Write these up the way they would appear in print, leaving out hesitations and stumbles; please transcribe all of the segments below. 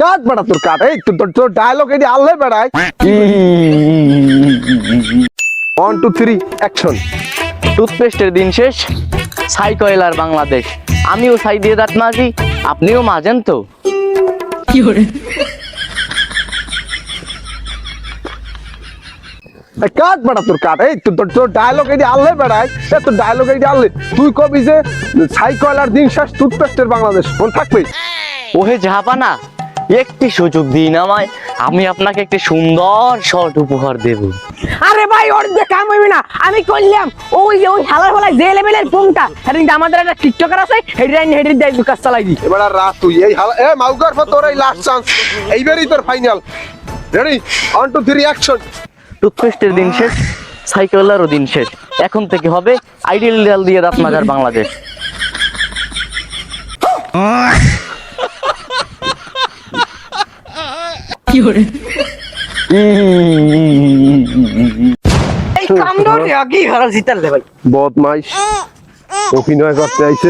কাট বেড়া তোর কাট, এই তোর ডায়লগ এটি আল্লে বেড়ায়। 1 2 3 অ্যাকশন। টুথপেস্টের দিন শেষ, ছাই কয়লার বাংলাদেশ। আমিও ছাই দিয়ে দাঁত মাজি, আপনিও মাজেন তো? কাট বেড়া তোর কাট, এই তোর ডায়লগ এটি আল্লে বেড়ায়। তোর ডায়লগ এটি আল্লে, তুই কবি যে ছাই কয়লার দিন শেষ, টুথপেস্টের বাংলাদেশ, মনে থাকবে? ওহে জাহাপানা, একটি সুযোগ দিন আমায়, আমি আপনাকে একটি সুন্দর শর্ট উপহার দেব। আরে ভাই ওর যে কাম হইবে না, আমি করলাম ওই যে ওই হালার ফলায় যে লেভেলের ফোনটা, কিন্তু আমাদের একটা টিকটকার আছে, হেডির দেয় কাজ চালাই দি। এবার আর রাত তুই এই হালা এ মাউগার পর তোর এই লাস্ট চান্স, এইবারই তোর ফাইনাল। Ready 1 2 3 action. টুথপেস্টের দিন শেষ, ছাই কয়লারও দিন শেষ। এখন থেকে হবে আইডিয়াল দিয়ে দাঁত মাজার বাংলাদেশ। এই কাম ধরে কি হারা জিতাল দে ভাই। বদমাইশ অভিনয় করতে আইছে।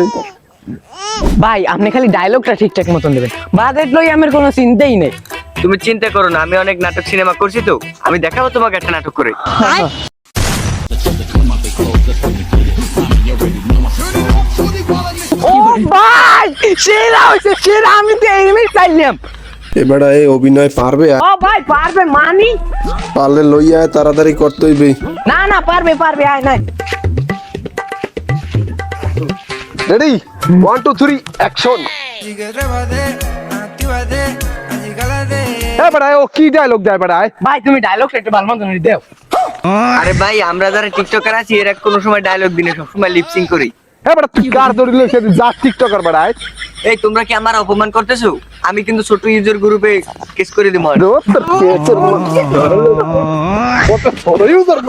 ভাই আপনি খালি ডায়লগটা ঠিকঠাক মতন দেবেন, বাজেট লই আমার কোনো চিন্তাই নেই। তুমি চিন্তা করো না, আমি অনেক নাটক সিনেমা করছি তো, আমি দেখাবো তোমাকে একটা নাটক করে। ও ভাই সেরা হইছে, সেরা, আমি তো এমনি চাইলাম। এবারে এই অভিনয় পারবে? ও ভাই পারবে মানি, পারলে লইয়া তাড়াতাড়ি করতে হইবে। না না পারবে পারবে, আয় নাই। Ready 1 2 3 action. এ বেটা ও কি ডায়লগ দেয় বেটা? ভাই তুমি ডায়লগটা একটু ভালো মতন দাও। আরে ভাই আমরা যারা টিকটকার আছি এরা কোনো সময় ডায়লগ দিনে সবসময় লিপসিং করি। এ বেটা তুই কার ধরিল সে যা টিকটকার বেটা? এই তোমরা কি আমার অপমান করতেছো? আমি কিন্তু ছোট ইউজার গ্রুপে কেস করে দিব। তোর কেসের মধ্যে কত বড় ইউজার